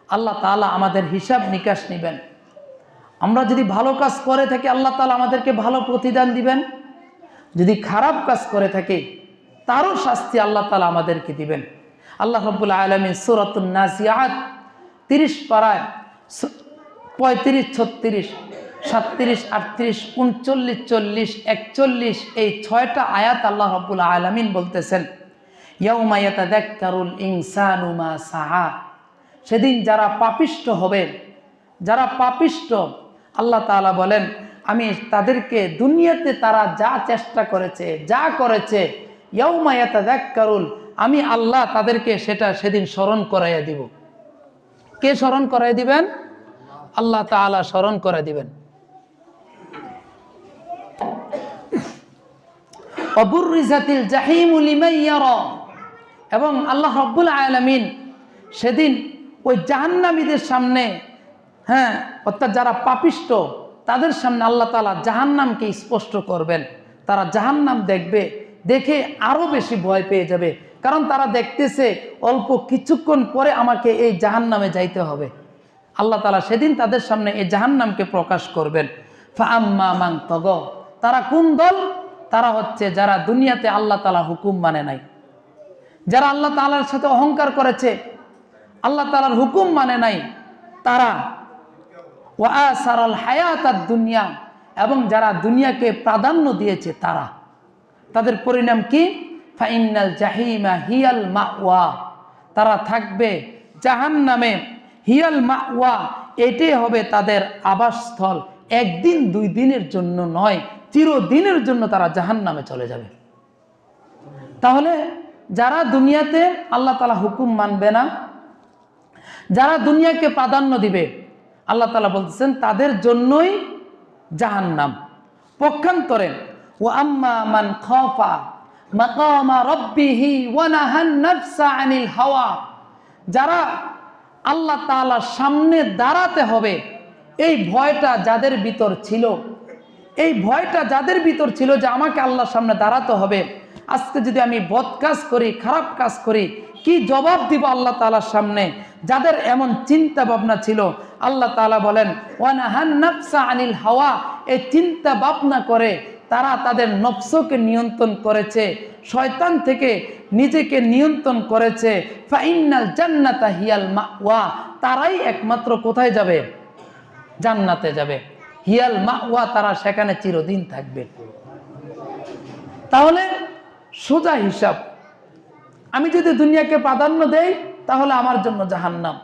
আল্লাহ তাআলা আমাদের হিসাব নিকাশ নেবেন। আমরা যদি ভালো কাজ করে থাকি আল্লাহ তাআলা আমাদেরকে ভালো প্রতিদান দিবেন, যদি খারাপ কাজ করে থাকি তারও শাস্তি আল্লাহ তাআলা আমাদেরকে দিবেন। আল্লাহ রাব্বুল আলামিন সূরাতুন নাজিআত 30 পারায় 35, 36, 37, 38, 39, 40, 41 এই 6টা আয়াত আল্লাহ রাব্বুল আলামিন বলতেছেন, ইয়াউমা ইয়াতাযাক্কারুল ইনসানু মা সাআ। সেদিন যারা পাপিষ্ঠ হবে, যারা পাপিষ্ঠ, আল্লাহ তাআলা বলেন আমি তাদেরকে দুনিয়াতে তারা যা চেষ্টা করেছে, যা করেছে, ইয়াউমা ইয়াতাযাক্কারুল, আমি আল্লাহ তাদেরকে সেটা সেদিন স্মরণ করাইয়া দিব। কে স্মরণ করাইয়া দিবেন? আল্লাহ তাআলা স্মরণ করে দিবেন। অবুররিজাতিল জাহিমু লিমান ইয়ারা, এবং আল্লাহ রাব্বুল আলামিন সেদিন ওই জাহান্নামীদের সামনে, অর্থাৎ যারা পাপিষ্ঠ তাদের সামনে আল্লাহ তাআলা জাহান্নামকে স্পষ্ট করবেন। তারা জাহান্নাম দেখবে, দেখে আরো বেশি ভয় পেয়ে যাবে, কারণ তারা দেখতেছে অল্প কিছুক্ষণ পরে আমাকে এই জাহান্নামে যাইতে হবে। আল্লাহ তাআলা সেদিন তাদের সামনে এই জাহান্নামকে প্রকাশ করবেন। ফাআম্মা মান তাগা, তারা কোন দল? তারা হচ্ছে যারা দুনিয়াতে আল্লাহ তাআলা হুকুম মানে নাই, যারা আল্লাহ তাআলার সাথে অহংকার করেছে, আল্লাহ তাআলার হুকুম মানে নাই তারা। ওয়া আসারাল হায়াতাদ দুনিয়া, এবং যারা দুনিয়াকে প্রাধান্য দিয়েছে তারা, তাদের পরিণাম কি? ফাইন্নাল জাহিমা হিয়াল মাওয়া, তারা থাকবে জাহান্নামে। হিয়াল মাওয়া, এটাই হবে তাদের আবাসস্থল। একদিন 2 দিনের জন্য নয়, চিরদিনের জন্য তারা জাহান্নামে চলে যাবে। তাহলে যারা দুনিয়াতে আল্লাহ তাআলা হুকুম মানবে না, যারা দুনিয়াকে প্রাধান্য দিবে, আল্লাহ তাআলা বলতেছেন তাদের জন্যই জাহান্নাম। পক্ষান্তরে ওয়া আম্মা মান খাফা মাকামা রাব্বিহি ওয়া নাহান নাফসা আনিল হাওয়া, যারা আল্লাহ তাআলার সামনে দাঁড়াতে হবে, এই ভয়টা যাদের ভিতর ছিল, এই ভয়টা যাদের ভিতর ছিল যে আমাকে আল্লাহর সামনে দাঁড়াতে হবে, আজকে যদি আমি বদ কাজ করি, খারাপ কাজ করি, কি জবাব দিব আল্লাহ তাআলার সামনে, যাদের এমন চিন্তা ভাবনা ছিল, আল্লাহ তাআলা বলেন ওয়া নাহান নাফসা আনিল হাওয়া, এই চিন্তা ভাবনা করে তারা তাদের নফসকে নিয়ন্ত্রণ করেছে, শয়তান থেকে নিজেকে নিয়ন্ত্রণ করেছে। ফাইন্নাল জান্নাতা হিয়াল মাওয়া, তারাই একমাত্র কোথায় যাবে? জান্নাতে যাবে। হিয়াল মাওয়া, তারা সেখানে চিরদিন থাকবে। তাহলে সোজা হিসাব, আমি যদি দুনিয়াকে প্রাধান্য দেই তাহলে আমার জন্য জাহান্নাম,